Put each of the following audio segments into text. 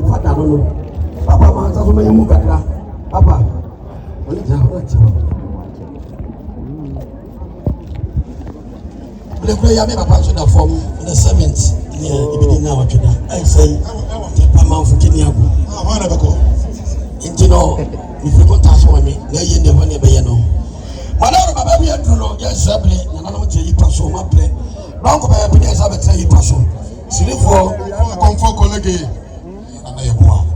the father no no. Papa man sa so me mu kakra. Papa. Oni ja ho cha. The prayer ya me papa so da form the cement. Yeah, ibidi na watweda. I say papa man fu kini agu. Ah, ma na beko. Intino, if you got us for me, na ye ne bone be ye no. Madam baba bi aduro ye sabre na na mo je yi paso ma ple. Don't go by be dey sabe try yi paso. Silifo comfort colleague ana ye boa.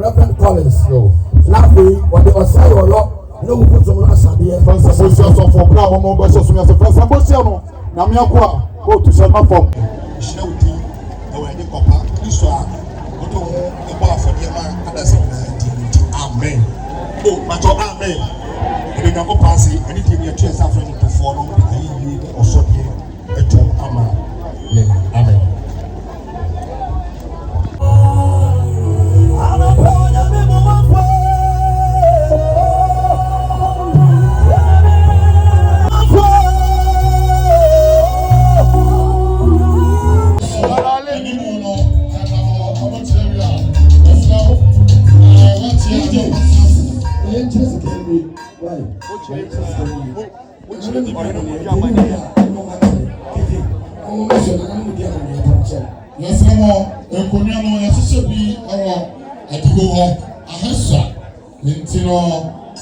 Reverend Collins. Laughing, what they were saying, or no, we put some last idea. Francis, for Bravo, no, but so soon as a first Ambosiano, Namiaqua, go to Shalma for Shouty, or any papa, Iswa, go to the bar for the man, and that's Amen. Oh, but Amen. And then go pass it, anything you're trying to follow, or so here, a job, Amen. Yes, I'm going to be our Ahasa. Intino,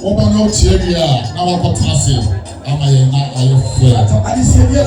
open out here, now I'm passing. Am I a fair? I see the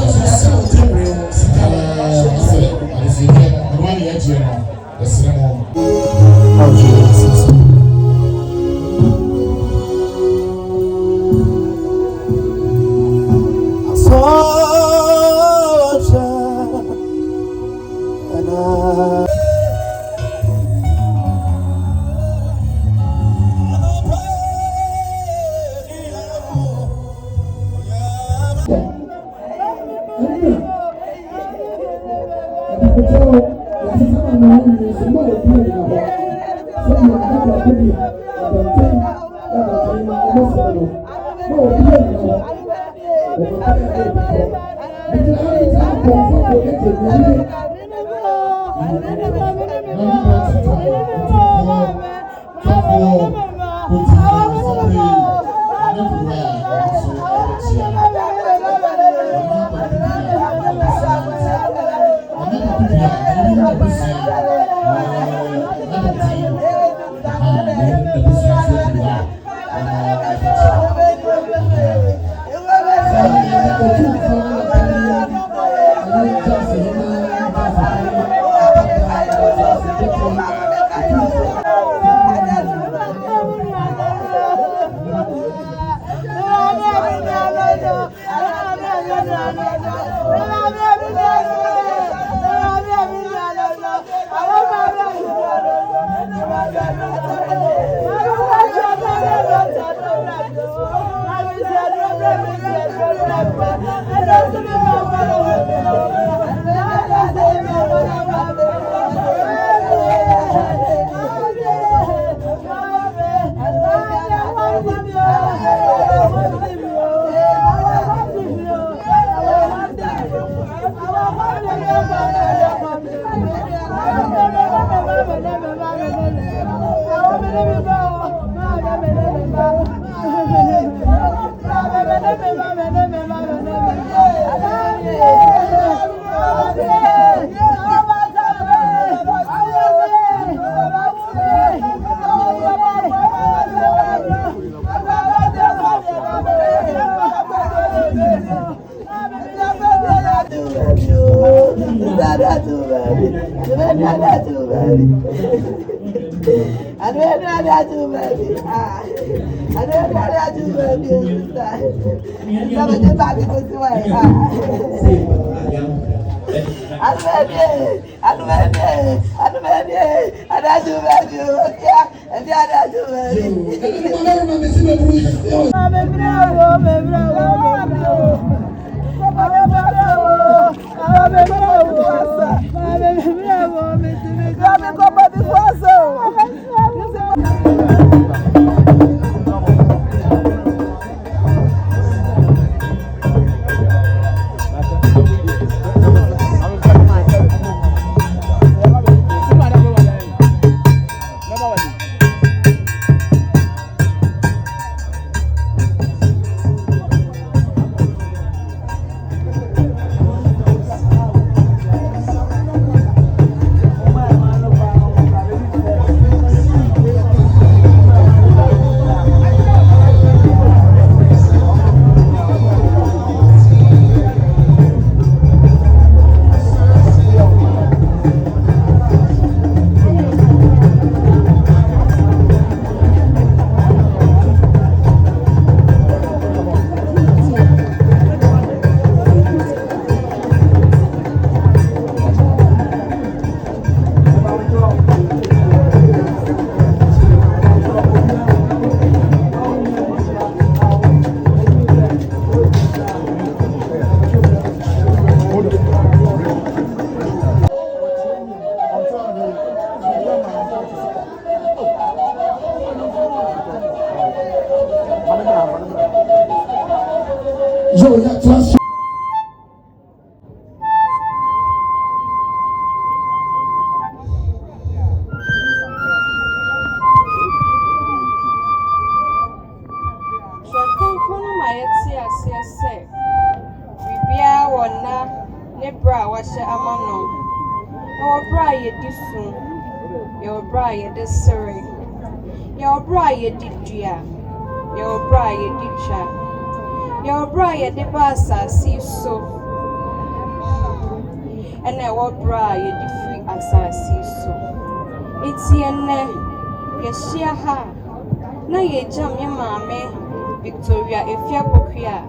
Victoria Efia Pokia,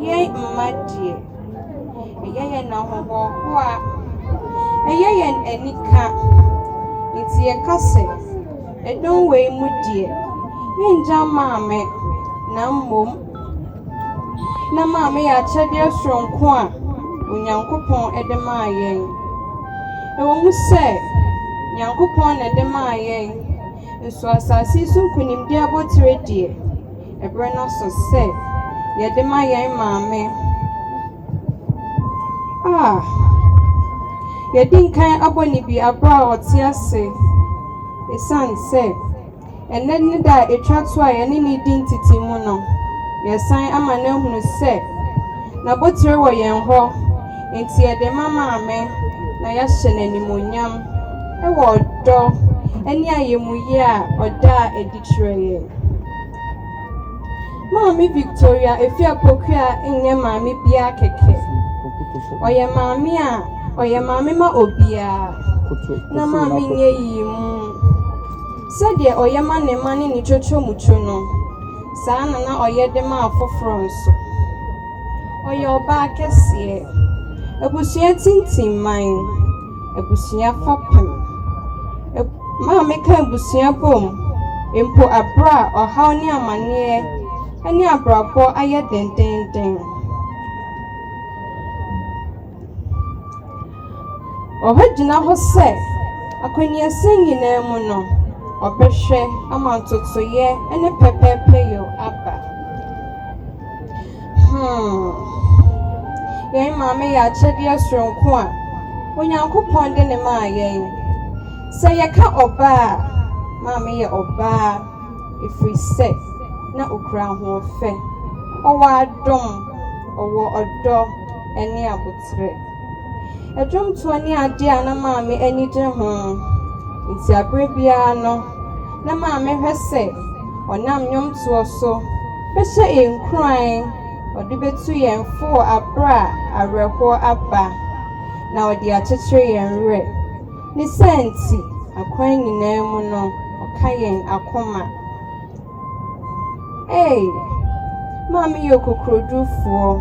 yea, my dear, a yea, now, a yea, and any cat. It's your cousin, a don't way, my dear. You jam mamma, no na mamma, I tell you strong quan, when young coupon at the Mayen. I won't say, young coupon at the Mayen, and so as I see soon, could him dear what dear. A brenner so said, yet the my young mammy. Ah, you didn't kind of when be a brow or tear say. The son said, and then that a tracks why any needing to Timono. Your sign am a name who said, now what's your way and ho, and tear the mamma me, Nayashan and Nimuniam, a word dog, and ya you muya or da a dictionary. Mammy Victoria, if you are Pokia in your mammy be a keke, or your mammy, or your mammy ma obia, no mammy ye moon. Said ye, or your man and money in church muchuno, Sana or yet the mouth for France, or your back as ye, a bushia tintin mine, a bushia for pim. maame ka busua bom mpo abra ɔhaw ne amaneɛ ne abrabɔ ayɛ dendenden. Ɔhɔ gyina hɔ sɛ akɔneasɛm nyinaa mu no ɔbɛhwɛ ama ntotoyɛ ne pɛpɛɛpɛ yɛ aba. Yɛn maame yɛ akyɛdeɛ soronko a Onyankopɔn de ne maa yɛn. Sɛ yɛka ɔbaa a maame yɛ ɔbaa ɛfiri sɛ na okura ahoɔfɛ, ɔwɔ adom, ɔwɔ ɔdɔ ne abotire. Ɛdwomtoɔ ne adeɛ a na maame ani gye ho nti abere biara no na maame hwɛ sɛ ɔnam nnwomtoɔ so bɛhyɛ yɛn nkuran, ɔde bɛtu yɛn fo wɔ abere a awerɛhoɔ aba na ɔde akyekyere yɛn werɛ. Ne saa nti akwan nyinaa mu no ɔka yɛn akoma. Maame yɛ kokorodurfoɔ,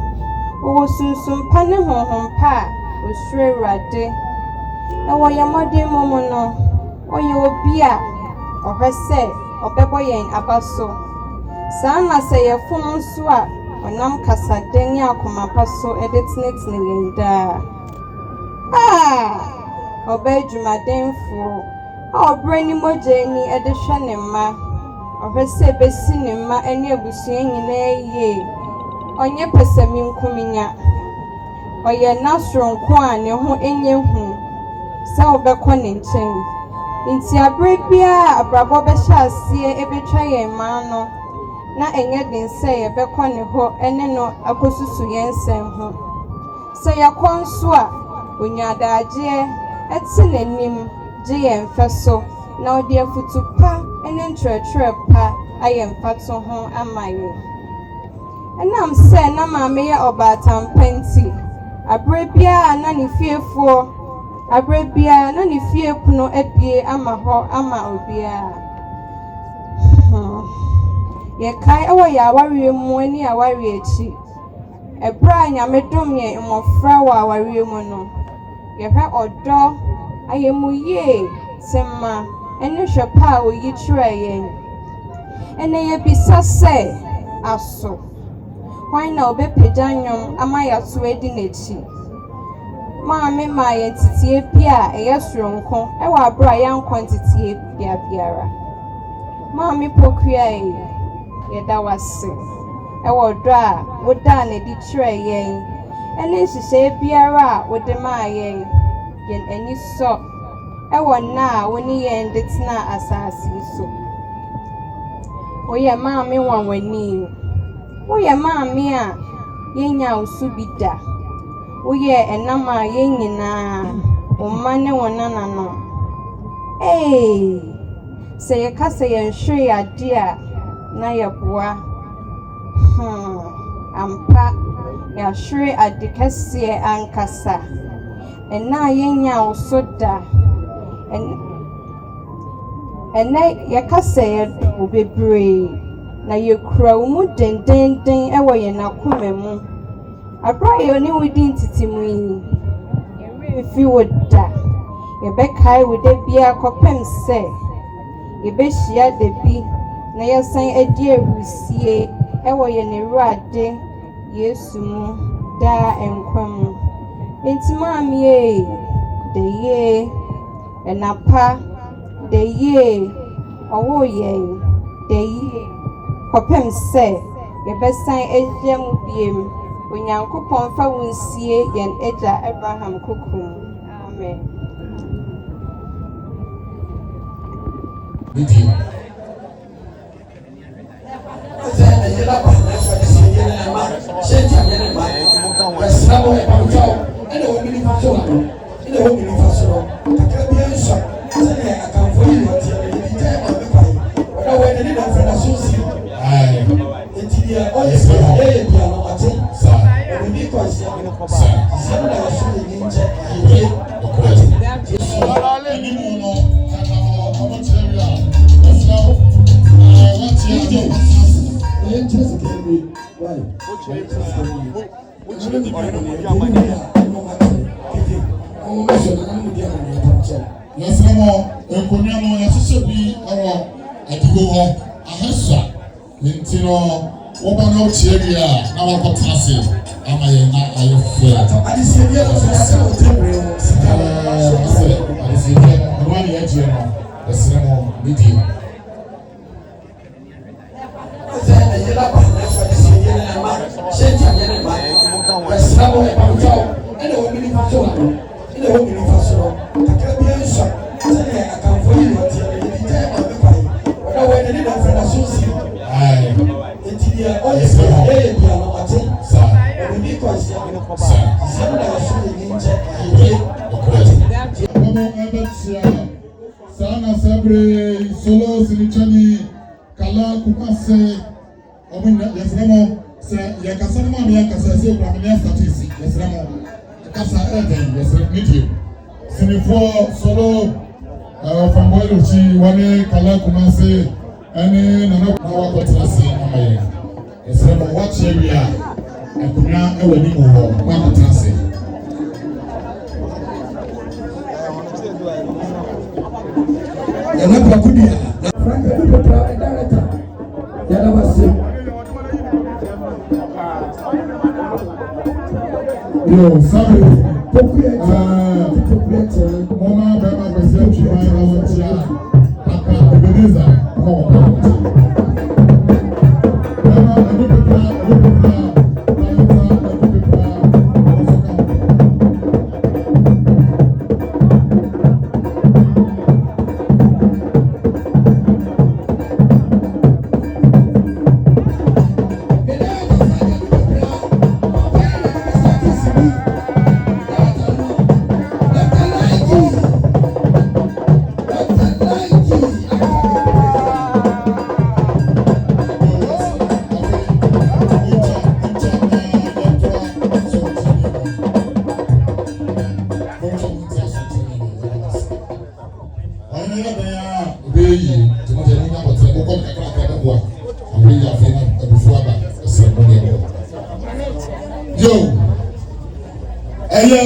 ɔwɔ sunsum pa ne honhom pa a osuro Awurade. Ɛwɔ yɛn mmɔden mu no ɔyɛ obi a ɔhwɛ sɛ ɔbɛbɔ yɛn aba so. Saa na sɛ yɛfom nso a ɔnam kasaden ne akoma pa so de tenetene yɛn daa. Ɔbaa adwumadenfoɔ a ɔbrɛ ne mogya ani de hwɛ ne mma. Ɔhwɛ sɛ ɛbɛsi ne mma ne abusua nyinaa yie. Ɔnyɛ pɛsɛmenkuminya. Ɔyɛ n'asoronko a ne ho nyɛ hu sɛ wobɛkɔ ne nkyɛn. Nti abere biara abrabɔ bɛhyɛ aseɛ ɛbɛtwa yɛn mmaa no na ɛnyɛ den sɛ yɛbɛkɔ ne hɔ ne no akɔsusu yɛn nsɛm ho. Sɛ yɛkɔ nso a onya adagyeɛ ɛte n'anim gye yɛn fɛ so na ɔde afutu pa ne nkyerɛkyerɛ pa ayɛ mfato ho ama yɛn. Ɛnam sɛ na maame yɛ ɔbaatampa nti abere biara na ne fiefoɔ abere biara na ne fie pono abie ama hɔ ama obiara. Yɛkae ɛwɔ yɛ awareɛ mu ne awareɛ akyi. Ɛberɛ a Nyame dom yɛn mmɔfra wɔ awareɛ mu no, yɛhwɛ ɔdɔ, ayɛmuyie, tema ne hwɛ pa a oyi kyerɛ yɛn. Ɛnɛ yɛbisa sɛ aso, hwan na ɔbɛpagya nnwom ama yɛato adi n'akyi? Maame maa yɛn teteɛ bi a ɛyɛ soronko ɛwɔ abere a yɛankɔ nteteɛ biara. Maame Pokuae, yɛda wase ɛwɔ dɔ a wodaa n'adi kyerɛ yɛn ɛne nhyehyɛe biara a wode maa yɛn. Yɛn ani sɔ ɛwɔ nna a wo ne yɛn de tena asase yi so. Woyɛ maame nwanwani. Woyɛ maame a yɛnya wo so bi da. Woyɛ ɛnam a yɛn nyinaa wo mma ne wo nananom. Sɛ yɛka sɛ yɛnhwere ade a na yɛboa. Ampa yɛahwere ade kɛseɛ ankasa. Ɛna a yɛnya wo so da. Ɛnɛ yɛka sɛ yɛdɔ bebree na yɛkura wo mu dendenden ɛwɔ yɛn akoma mu. Abra yɛne wo di ntitimu yi, yɛremfi wo da. Yɛbɛkae wo da biara kɔpem sɛ yɛbɛhyia da bi na yɛsan adi ahurusie ɛwɔ yɛn Awurade Yesu mu daa nkwa mu. Enti maame da yie, ɛnapa da yie, ɔwɔ yɛn da yie kɔpem sɛ yɛbɛsan ahyia mu biem. Onyankopɔn fa wo nsie yɛn agya Abraham kokom. Amen. Why? yɛsrɛ mo nkonnwa no yɛhyehyɛ bi wɔ adigo hɔ ahɛsua nti no wɔba na wokyia bi a na wakɔtena ase ama yɛn na ayɛ fɛ adesiedeɛ no sɛ wɔtɛbrɛ wɔ sika sɛ adesiedeɛ no ɛno ane yɛagyeɛ no yɛsrɛ mo ne die sɛ ɛyɛ laba na ɛfa adesiedeɛ no ɛma hyɛnti ayɛ ne ma yɛsrɛ mo ɛbamtɔw ɛna wɔ mini fa so no ɛna wɔ mini fa so no kakra bi ansua sɛdeɛ akamfo yi ne ɔteɛ no yɛdi gyae ma me kwae ɔna wɔ ɛne ne na mfrɛ na so si enti deɛ ɔyɛ sɛ ɛyɛ bia no ɔte ɔno ni kɔsia sɛ no na yɛso yɛ ni nkyɛ ayɛdie ɔmo ɛbɛkyia saa na sɛ bere solo sinikyɛni kala kumase ɔmo yɛsrɛ mo sɛ yɛkasa no ma me yɛkasa sɛ ewura me ne asatisi yɛsrɛ mo kasa ɛdɛn yɛsrɛ ne die sinifoɔ solo famboyɛlokyi wɔne kala kumase ɛne nana na wakɔtena ase ama yɛn yɛsrɛ mo wɔkyerɛ wie a akonnwa ɛwɔ anim hɔ wakɔtena ase yɛna prako dua na franka bi bɛtra ɛdareta yɛda wase yo sabe mɔma bɛma bɛsɛ twuma na wɔkyia aka ebeneza na wɔkɔ bɛma ɛno pepra yo ɛyɛ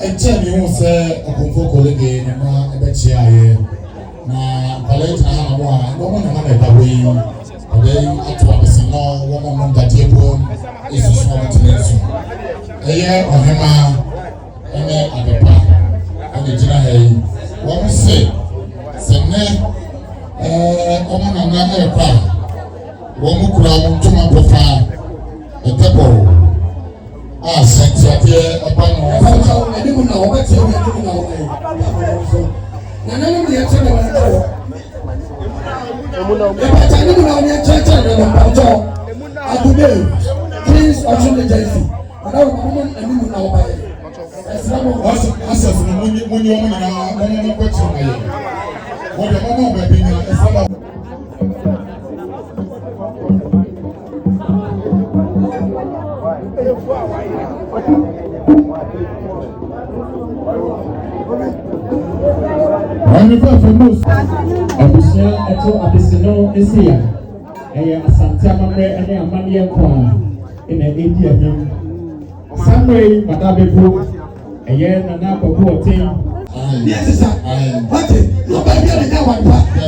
ɛkyɛn mi ho sɛ ɔkɔnfo kɔlege ne ma ɛbɛkyia ayɛ na nkɔlɛ gyina ha na mo a wɔn na ma na ɛda hɔ yi ɔbɛ yi ato abɛsi no wɔn mo nom dadeɛ bom esusu wɔn tena nsu ɛyɛ ɔhema ɛne adepa ɛna gyina ha yi wɔn se sɛ nnɛ wɔn nana ɛrekɔ a wɔn kura wɔn ntoma pɔpa ɛtɛbɔ sɛntiadeɛ ɛba no ɛnim na wɔbɛteɛ wɔ ɛnim na wɔbɛyɛ na nanom deɛ ɛkyɛ ne wɔn ɛwɔ ɛbɛkyɛ ɛnim na wɔn ɛkyɛkyɛ ne wɔn mpɔtɔ adume kings ɔtún agency ɔda wɔn wɔn ɛnim na wɔbɛyɛ ɛsrɛ mo asɛs no mo nye wɔn nyinaa wɔn mo kɔkyerɛ na yɛ wɔn deɛ wɔn mo baabi nyinaa ɛsrɛ mo abusua ɛto abesino esia ɛyɛ asante amammerɛ ɛne amanneɛ nko a ɛna ɛdi anim samuel madabebo ɛyɛ nana akɔkɔ ɔten deɛ sisa wate na ɔbaa bi a ne nya wadwa na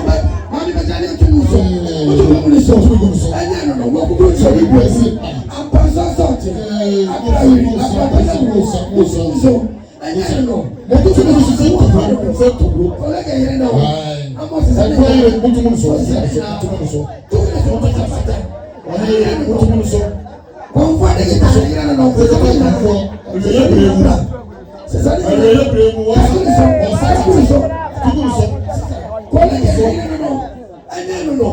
ɔbaa maame bɛgya ne ato mu so wotu mu ne so ɛnyɛ no no wɔkuku nso ne bu esi ampasa sɔɔte akrawi akrapasa mu so ɛnyɛ no wɔkuku mu so sɛ toburo ɔlɛgɛ yɛrɛ na wɔ amɔ sisan ne yɛrɛ wotu mu so ɔsɛ ne na wotu mu so fata ɔyɛ yɛrɛ wotu mu so kɔnfɔ de kita ne yɛrɛ na ɔfɛ sɛ ɔyɛ kɔnfɔ ɔyɛ bere mu sisan ne yɛrɛ bere mu wɔsɛ so kɔlɛgɛ yɛrɛ na ɛnyɛ no no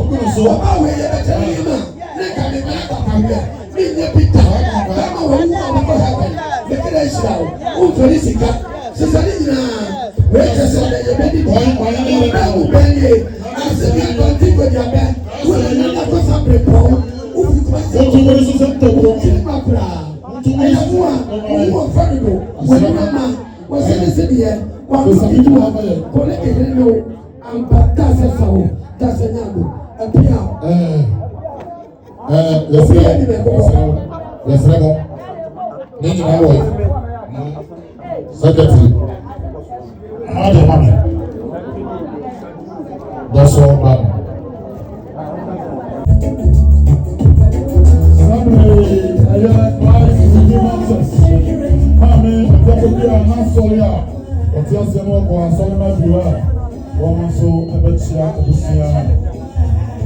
ɔba wɔ yɛ bɛtɛ ne yɛ ma ne ka ne bɛ akɔkɔ awɛ ne nyɛ bi ta bɛma wɔ wu a wɔkɔ ha bɛ ne kɛlɛ ehyira o wofɛri sika sisan ne nyinaa wɔ ɛkyɛ sɛ ɔyɛ yɛ bɛ di bɔ ɔbɛ wo bɛ yie asɛbi akɔnti ko di abɛ wo yɛ yɛ nakɔ sa bere pɔ wofi kuma sɛ ɔtí ne ma kura ɛyɛ mu a wɔn wɔ fɛ ne do wɔn ma ma wɔn sɛ ne sɛ deɛ wɔn sɛ ne do kɔlɛgɛ yɛrɛ no ampa taasɛ fa o taasɛ nyago ɛpia yɛsrɛ mo ne nyinaa wɔ secretary Mother, mommy. That's all, man.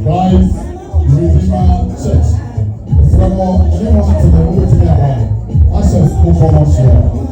Christ Redeemer Church. From anyone to the Lord to their mind. Access to promotion.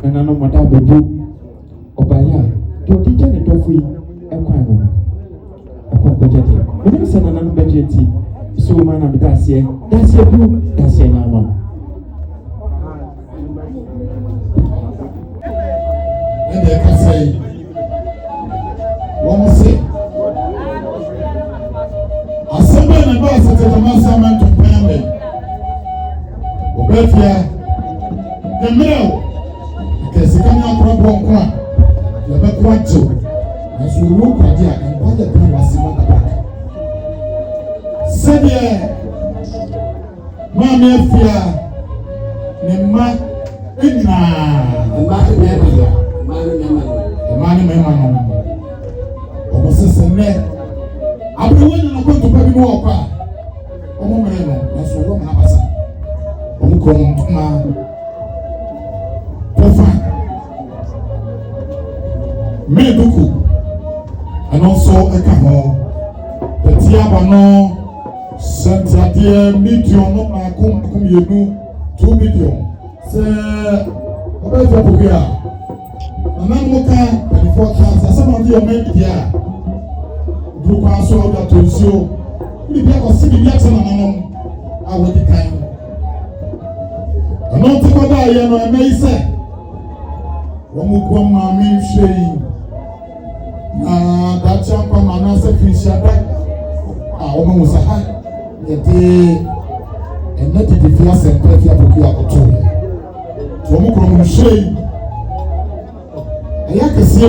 na no mada bebu obaya de odija ne dofo yi ekwan no akọ budget me se na no budget so ma na bida ase dasie bu dasie na ma ende ka say wọ́n say asebe na ba se te ma sa man to pambe obefia the mail kesi kan akora bonko a le be kwacho na so ru kwade a nkwade bi wase mo da back sebe ma me afia ne ma ina mani mema no omo sesene abrewe na ko to pa bi no okwa omo mere no na so wo na basa omo ko ntuma pofa me duku ano so eka ho petia ba no sentadie medium no na kum yenu 2 million se obezo bugya Anamuka 24,000. Some of you made here. Group also that to show. We be able to see the action among our kind. And not to go there, you know, I may say. One more mean shame. That champion man has a fish. Almost a high. And not the defense and pretty up to Woman shame. Aya kese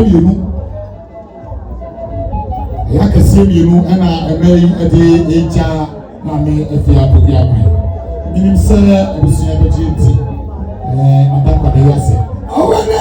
mienu ana emei ade eja mame efia podia mai minim se ebusunya bejenti madam de yase owana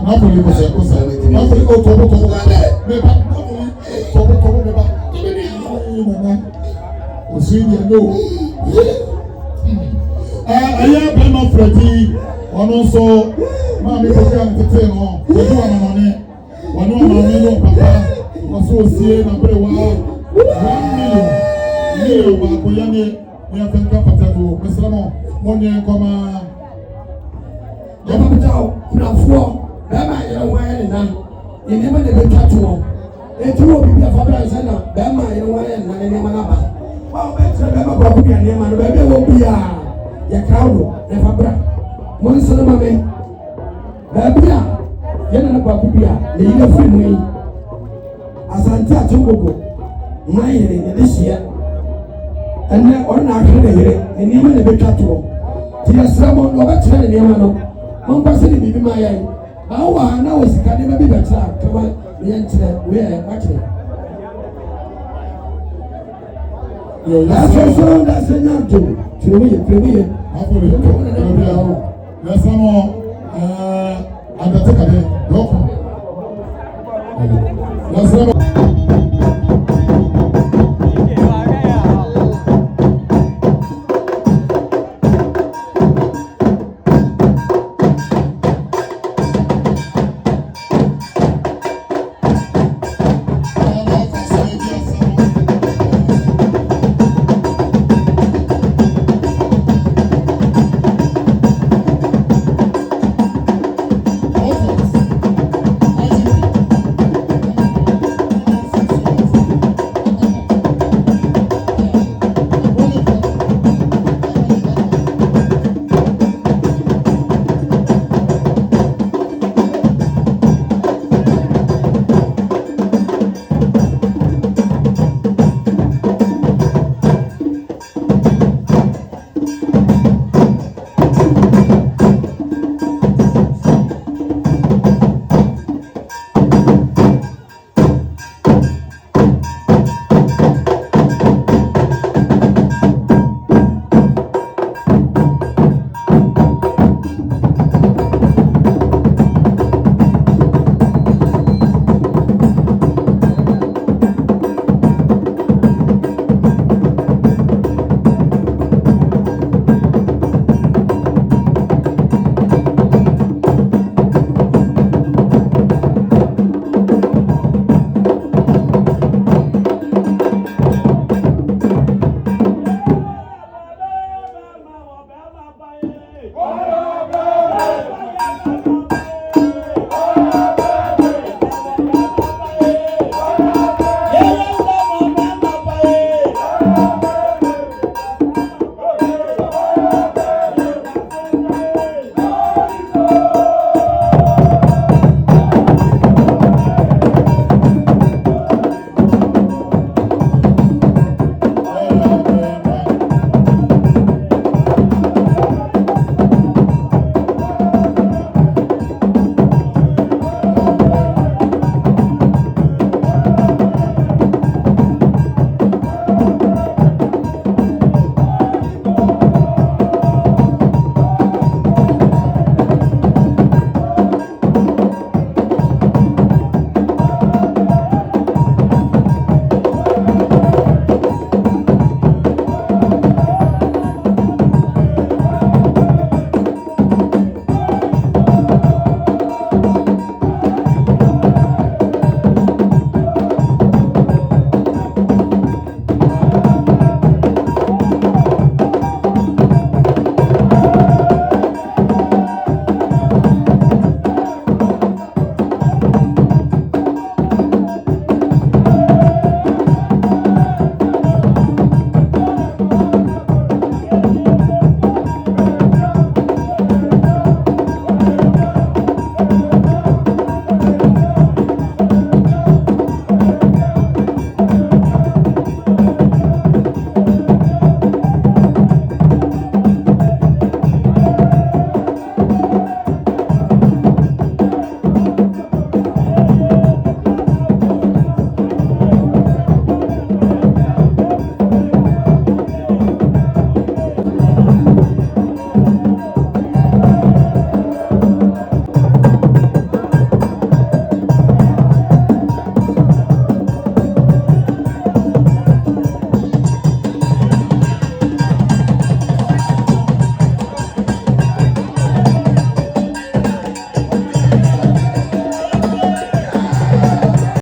Napoli was a Napoli I am not Freddy, one also, Mammy began to tell on the one on Papa was so seeing a very well 1 million. Bakoyane, we have been capable, Mr. Ramon, 1 year, comma. Yamabitao, Bama, you're wearing now. You never catch one. They threw a Fabra Sena, Bama, you're wearing Nanaba. Well, better Bama Babu and Yaman, baby will be a crowd, the Fabra. One son of a man. Babia, Yana Babia, the Ila Freeway. Asanta Togo, my hearing this year. And then on our hearing, and even a bit catch one. Tia Samon, no better than Yamano. One person be my eye. I know it's a never be better. Come on, we enter, we are actually. That's also that's enough to me. There's some more undertaker there. Welcome.